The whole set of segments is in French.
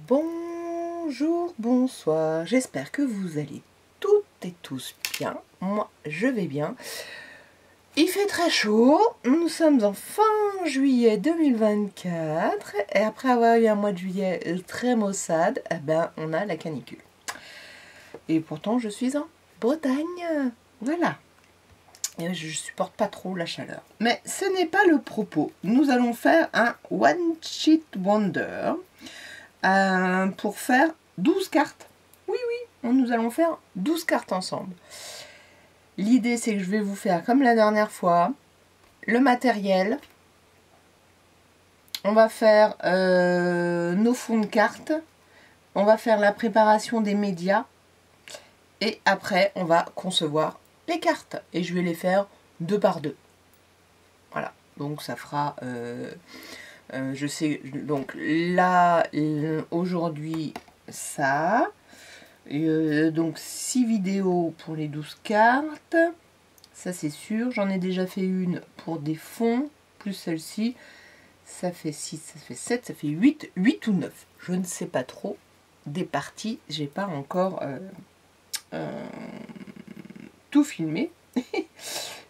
Bonjour, bonsoir, j'espère que vous allez toutes et tous bien. Moi, je vais bien. Il fait très chaud, nous sommes en fin juillet 2024 et après avoir eu un mois de juillet très maussade, eh ben, on a la canicule. Et pourtant, je suis en Bretagne, voilà. Et je supporte pas trop la chaleur. Mais ce n'est pas le propos. Nous allons faire un One Sheet Wonder pour faire 12 cartes. Oui, nous allons faire 12 cartes ensemble. L'idée, c'est que je vais vous faire, comme la dernière fois, le matériel. On va faire nos fonds de cartes. On va faire la préparation des médias. Et après, on va concevoir les cartes. Et je vais les faire 2 par 2. Voilà. Donc, ça fera... je sais... Donc, là, aujourd'hui, ça... donc 6 vidéos pour les 12 cartes, ça c'est sûr. J'en ai déjà fait une pour des fonds, plus celle-ci. Ça fait 6, ça fait 7, ça fait 8 ou 9. Je ne sais pas trop. Des parties, j'ai pas encore tout filmé.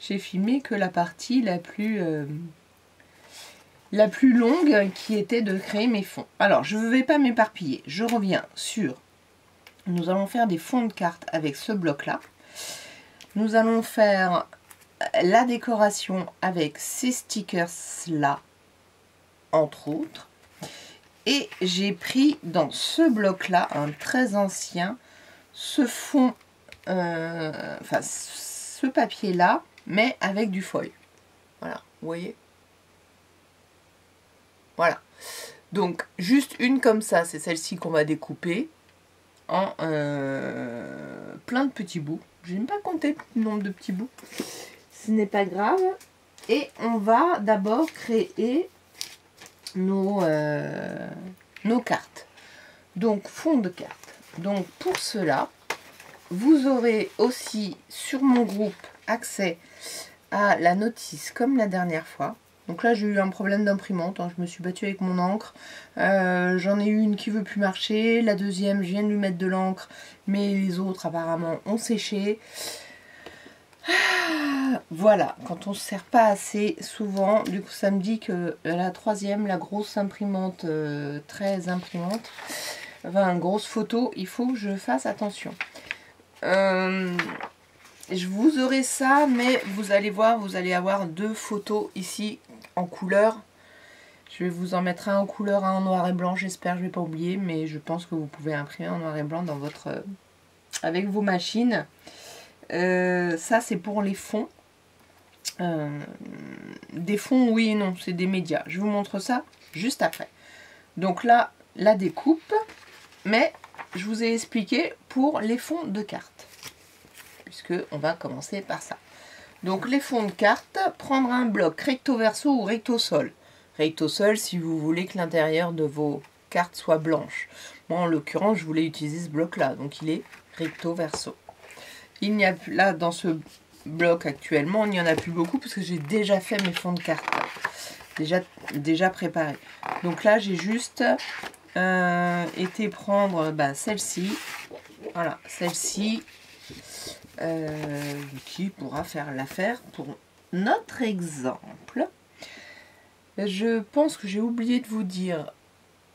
J'ai filmé que la partie la plus longue qui était de créer mes fonds. Alors, je ne vais pas m'éparpiller. Je reviens sur... Nous allons faire des fonds de cartes avec ce bloc-là. Nous allons faire la décoration avec ces stickers-là, entre autres. Et j'ai pris dans ce bloc-là, un très ancien, ce fond, enfin ce papier-là, mais avec du foil. Voilà, vous voyez? Voilà. Donc, juste une comme ça, c'est celle-ci qu'on va découper en plein de petits bouts. Je n'ai pas compté le nombre de petits bouts. Ce n'est pas grave. Et on va d'abord créer nos cartes. Donc, fond de cartes. Donc, pour cela, vous aurez aussi sur mon groupe accès à la notice comme la dernière fois. Donc là, j'ai eu un problème d'imprimante. Je me suis battue avec mon encre. J'en ai eu une qui ne veut plus marcher. La deuxième, je viens de lui mettre de l'encre. Mais les autres, apparemment, ont séché. Voilà. Quand on ne se sert pas assez souvent, du coup, ça me dit que la troisième, la grosse imprimante, très imprimante, enfin, grosse photo, il faut que je fasse attention. Je vous aurai ça, mais vous allez voir, vous allez avoir 2 photos ici en couleur. Je vais vous en mettre un en couleur, un en noir et blanc. J'espère que je ne vais pas oublier, mais je pense que vous pouvez imprimer en noir et blanc dans votre, avec vos machines. Ça, c'est pour les fonds. Des fonds, oui et non, c'est des médias. Je vous montre ça juste après. Donc là, la découpe, mais je vous ai expliqué pour les fonds de cartes. Puisque on va commencer par ça. Donc les fonds de cartes, prendre un bloc recto verso ou recto sol. Recto sol si vous voulez que l'intérieur de vos cartes soit blanche. Moi en l'occurrence je voulais utiliser ce bloc là, donc il est recto verso. Il n'y a plus là dans ce bloc actuellement, il n'y en a plus beaucoup parce que j'ai déjà fait mes fonds de cartes. Déjà préparés. Donc là j'ai juste été prendre celle-ci. Voilà, celle-ci. Qui pourra faire l'affaire pour notre exemple. Je pense que j'ai oublié de vous dire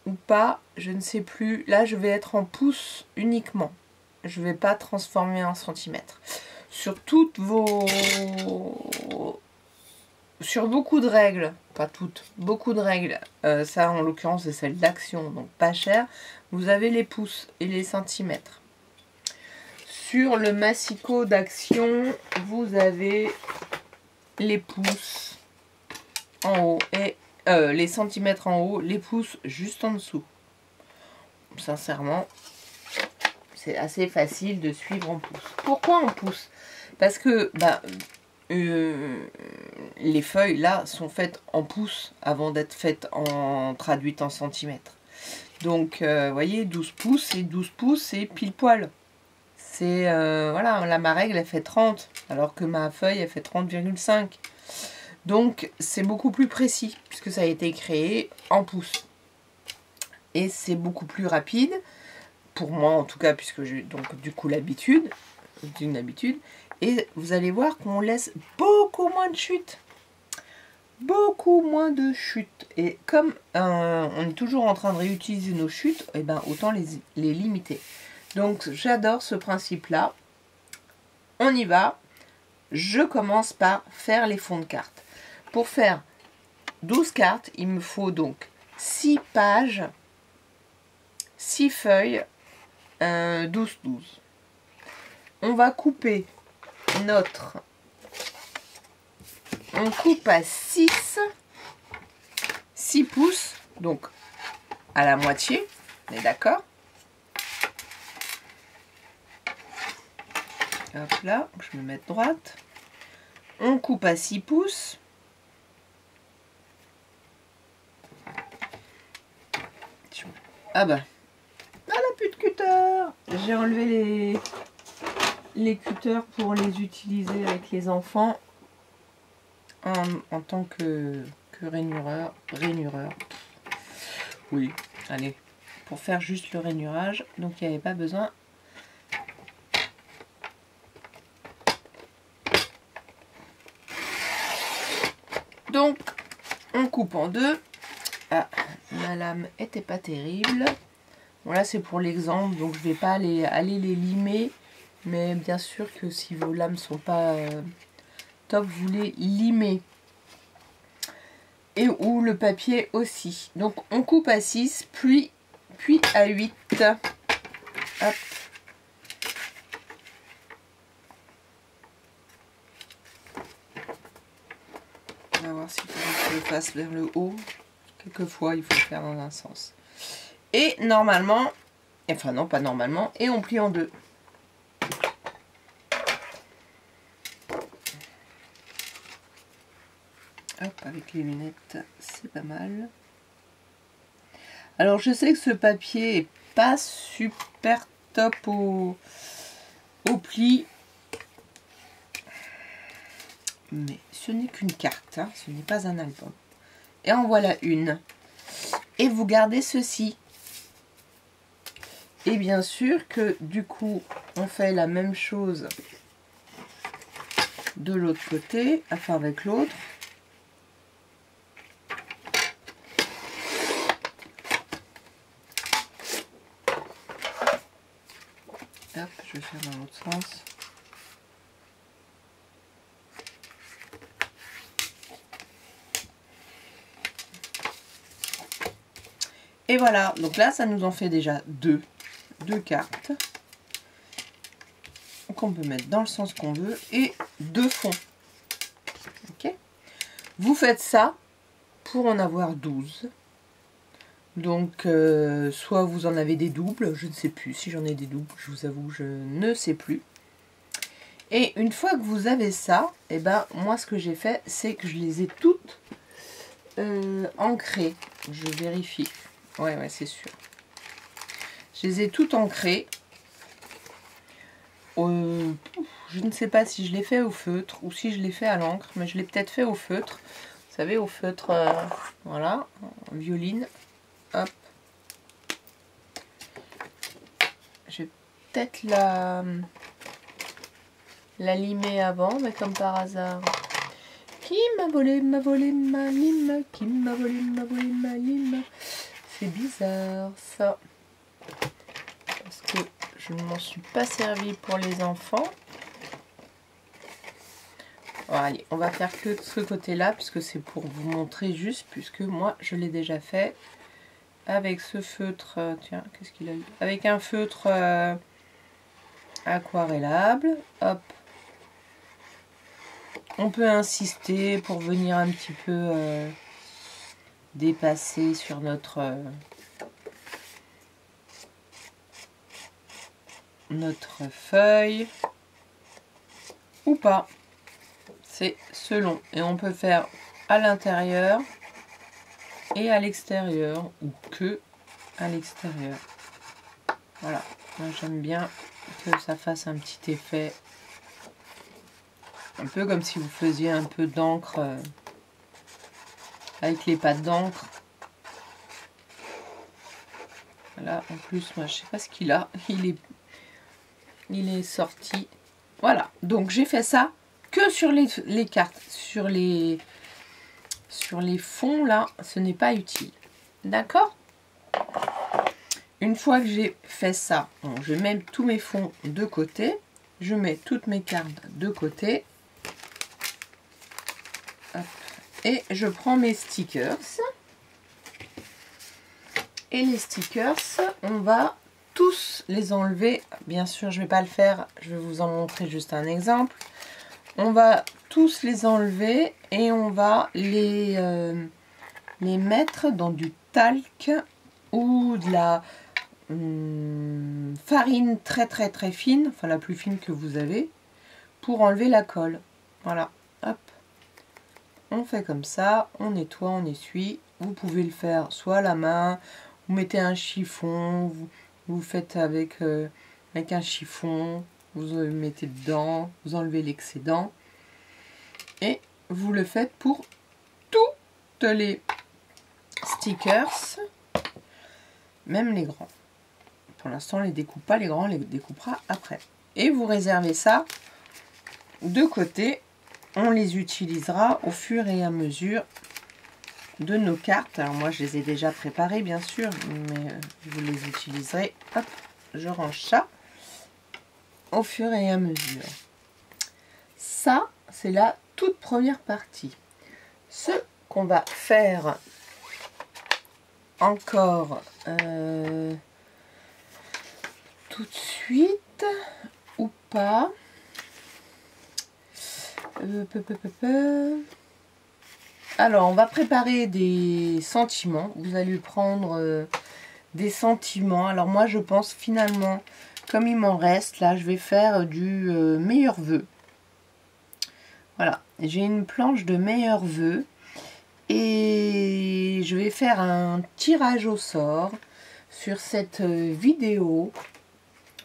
ou pas, je ne sais plus. Là je vais être en pouces uniquement, je ne vais pas transformer en centimètres sur toutes vos, sur beaucoup de règles, pas toutes, beaucoup de règles, ça en l'occurrence c'est celle d'action, donc pas cher. Vous avez les pouces et les centimètres. Sur le massicot d'action, vous avez les pouces en haut et les centimètres en haut, les pouces juste en dessous. Sincèrement, c'est assez facile de suivre en pouces. Pourquoi en pouces? Parce que les feuilles là sont faites en pouces avant d'être faites traduites en centimètres. Donc, vous voyez, 12 pouces et 12 pouces, c'est pile poil. C'est, voilà, là ma règle elle fait 30, alors que ma feuille elle fait 30,5. Donc c'est beaucoup plus précis, puisque ça a été créé en pouces. et c'est beaucoup plus rapide, pour moi en tout cas, puisque j'ai donc du coup l'habitude, d'une habitude, et vous allez voir qu'on laisse beaucoup moins de chutes. Beaucoup moins de chutes. Et comme on est toujours en train de réutiliser nos chutes, et ben autant les limiter. Donc j'adore ce principe-là. On y va. Je commence par faire les fonds de cartes. Pour faire 12 cartes, il me faut donc 6 pages, 6 feuilles, 12-12. On va couper notre... On coupe à 6 pouces, donc à la moitié, on est d'accord? Hop là, je me mets droite. On coupe à 6 pouces. Ah bah, elle a plus de cutter. J'ai enlevé les cutters pour les utiliser avec les enfants. En tant que rainureur. Oui, allez, pour faire juste le rainurage. Donc il n'y avait pas besoin. Donc on coupe en deux. Ah, ma lame était pas terrible. Bon là c'est pour l'exemple, donc je vais pas aller les limer. Mais bien sûr que si vos lames sont pas... top, vous les limez. Et ou le papier aussi. Donc on coupe à 6, puis à 8. Hop. On va voir si je le fasse vers le haut. Quelquefois il faut le faire dans un sens. Et normalement, enfin non pas normalement, et on plie en deux. Hop, avec les lunettes, c'est pas mal. Alors je sais que ce papier est pas super top au pli. Mais ce n'est qu'une carte, hein, ce n'est pas un album. Et en voilà une. Et vous gardez ceci. Et bien sûr que du coup, on fait la même chose de l'autre côté, enfin avec l'autre. Hop, je vais faire dans l'autre sens. Et voilà, donc là, ça nous en fait déjà deux cartes. Qu'on peut mettre dans le sens qu'on veut et deux fonds. Ok. Vous faites ça pour en avoir 12. Donc, soit vous en avez des doubles, je ne sais plus si j'en ai des doubles, je vous avoue, je ne sais plus. Et une fois que vous avez ça, et ben moi ce que j'ai fait, c'est que je les ai toutes ancrées. Je vérifie. Ouais, c'est sûr. Je les ai toutes ancrées. Je ne sais pas si je l'ai fait au feutre ou si je l'ai fait à l'encre, mais je l'ai peut-être fait au feutre. Vous savez, au feutre, voilà, en violine. Hop. Je vais peut-être la limer avant, mais comme par hasard. Qui m'a volé ma lime? Qui m'a volé ma lime? C'est bizarre, ça. Parce que je ne m'en suis pas servi pour les enfants. Bon, allez, on va faire que ce côté-là, puisque c'est pour vous montrer juste, puisque moi, je l'ai déjà fait avec ce feutre. Tiens, qu'est-ce qu'il a eu? Avec un feutre aquarellable. Hop. On peut insister pour venir un petit peu dépasser sur notre feuille ou pas, c'est selon, et on peut faire à l'intérieur et à l'extérieur ou que à l'extérieur. Voilà, moi j'aime bien que ça fasse un petit effet un peu comme si vous faisiez un peu d'encre avec les pattes d'encre. Là, en plus, moi, je sais pas ce qu'il a. Il est sorti. Voilà. Donc, j'ai fait ça que sur les cartes. Sur les fonds, là, ce n'est pas utile. D'accord? Une fois que j'ai fait ça, bon, je mets tous mes fonds de côté. Je mets toutes mes cartes de côté. Hop. Et je prends mes stickers. Et les stickers, on va tous les enlever. Bien sûr, je ne vais pas le faire. Je vais vous en montrer juste un exemple. On va tous les enlever et on va les mettre dans du talc ou de la farine très fine, enfin la plus fine que vous avez, pour enlever la colle. Voilà, hop. On fait comme ça, on nettoie, on essuie. Vous pouvez le faire soit à la main, vous mettez un chiffon, vous faites avec un chiffon, vous mettez dedans, vous enlevez l'excédent. Et vous le faites pour toutes les stickers, même les grands. Pour l'instant, on ne les découpe pas, les grands, on les découpera après. Et vous réservez ça de côté. On les utilisera au fur et à mesure de nos cartes. Alors moi, je les ai déjà préparées, bien sûr, mais vous les utiliserez. Hop, je range ça au fur et à mesure. Ça, c'est la toute première partie. Ce qu'on va faire encore tout de suite ou pas. Alors, on va préparer des sentiments. Vous allez prendre des sentiments. Alors moi, je pense finalement, comme il m'en reste, là, je vais faire du meilleur vœu. Voilà, j'ai une planche de meilleurs vœux et je vais faire un tirage au sort sur cette vidéo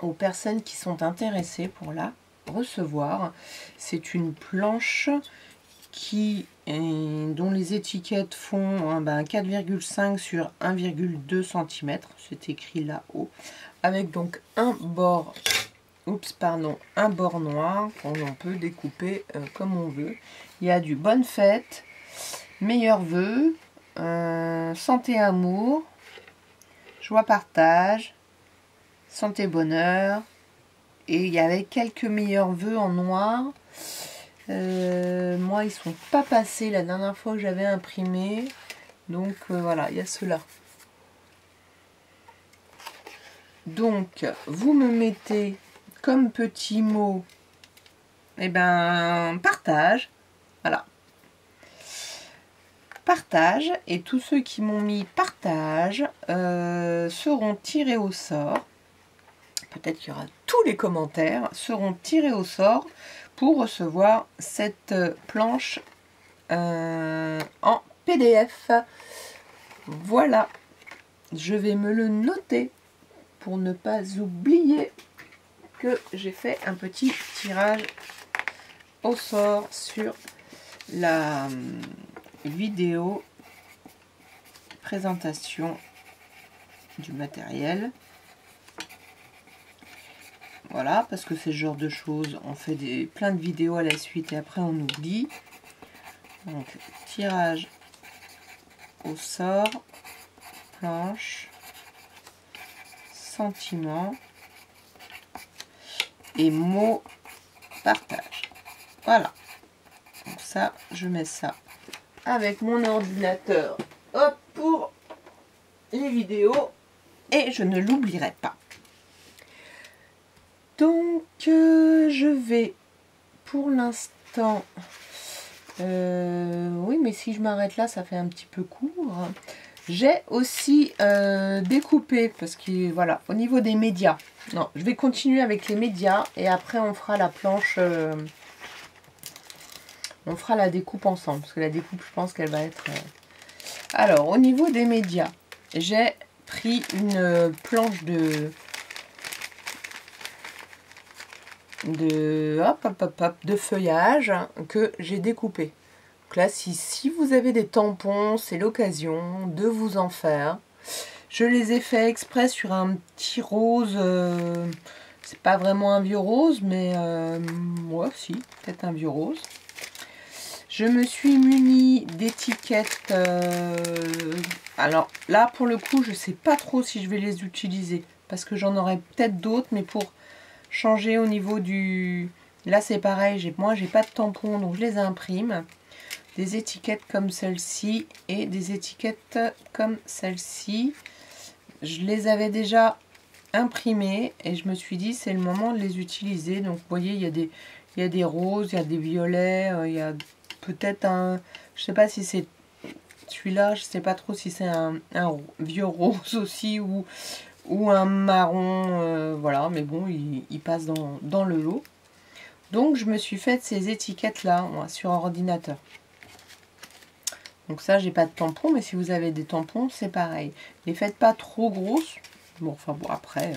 aux personnes qui sont intéressées pour la recevoir. C'est une planche dont les étiquettes font 4,5 sur 1,2 cm, c'est écrit là-haut, avec donc un bord noir qu'on peut découper comme on veut. Il y a du bonne fête, meilleurs vœux, santé amour, joie partage, santé bonheur, et il y avait quelques meilleurs vœux en noir. Moi, ils sont pas passés la dernière fois que j'avais imprimé, donc voilà, il y a ceux-là. Donc, vous me mettez comme petit mot, partage, voilà, partage, et tous ceux qui m'ont mis partage seront tirés au sort. Peut-être qu'il y aura tous les commentaires seront tirés au sort pour recevoir cette planche en PDF. Voilà, je vais me le noter pour ne pas oublier que j'ai fait un petit tirage au sort sur la vidéo présentation du matériel. Voilà, parce que c'est ce genre de choses, on fait plein de vidéos à la suite et après on oublie. Donc, tirage au sort, planche, sentiment et mot partage. Voilà. Donc ça, je mets ça avec mon ordinateur, hop, pour les vidéos et je ne l'oublierai pas. Donc, je vais pour l'instant... oui, mais si je m'arrête là, ça fait un petit peu court. J'ai aussi découpé, parce que voilà, au niveau des médias. Non, je vais continuer avec les médias et après on fera la planche... on fera la découpe ensemble, parce que la découpe, je pense qu'elle va être... Alors, au niveau des médias, j'ai pris une planche de feuillage que j'ai découpé. Donc là, si vous avez des tampons, c'est l'occasion de vous en faire. Je les ai fait exprès sur un petit rose. C'est pas vraiment un vieux rose, mais ouais, si, peut-être un vieux rose. Je me suis munie d'étiquettes. Alors là, pour le coup, je sais pas trop si je vais les utiliser. Parce que j'en aurai peut-être d'autres, mais pour changer au niveau du... Là, c'est pareil, moi, j'ai pas de tampons, donc je les imprime. Des étiquettes comme celle-ci et des étiquettes comme celle-ci. Je les avais déjà imprimées et je me suis dit, c'est le moment de les utiliser. Donc, vous voyez, il y a des roses, il y a des violets, il y a peut-être un... Je sais pas si c'est celui-là, je sais pas trop si c'est un vieux rose aussi ou un marron, voilà, mais bon, il passe dans le lot. Donc, je me suis fait ces étiquettes-là sur ordinateur. Donc ça, j'ai pas de tampons, mais si vous avez des tampons, c'est pareil. Les faites pas trop grosses. Bon, enfin bon, après,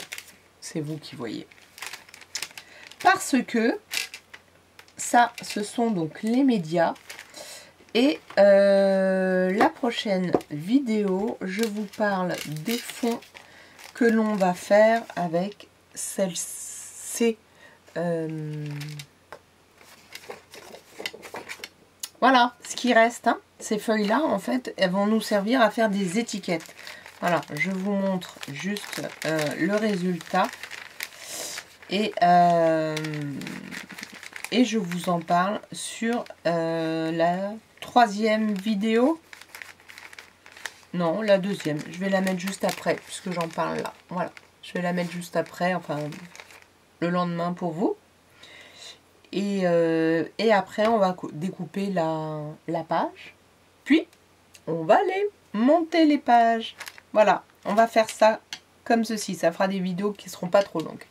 c'est vous qui voyez. Parce que ça, ce sont donc les médias. Et la prochaine vidéo, je vous parle des fonds que l'on va faire avec celle-ci. Voilà, ce qui reste, hein, ces feuilles-là, en fait, elles vont nous servir à faire des étiquettes. Voilà, je vous montre juste le résultat. Et je vous en parle sur la 3e vidéo. Non, la 2e. Je vais la mettre juste après, puisque j'en parle là. Voilà, je vais la mettre juste après, enfin, le lendemain pour vous. Et après, on va découper la page. Puis, on va aller monter les pages. Voilà, on va faire ça comme ceci. Ça fera des vidéos qui ne seront pas trop longues.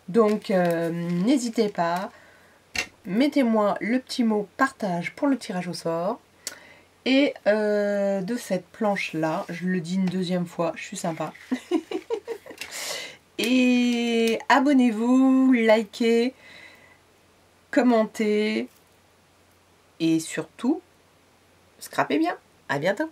Donc, n'hésitez pas. Mettez-moi le petit mot partage pour le tirage au sort. Et de cette planche-là, je le dis une 2e fois, je suis sympa. Et abonnez-vous, likez, commentez et surtout, scrapez bien. À bientôt.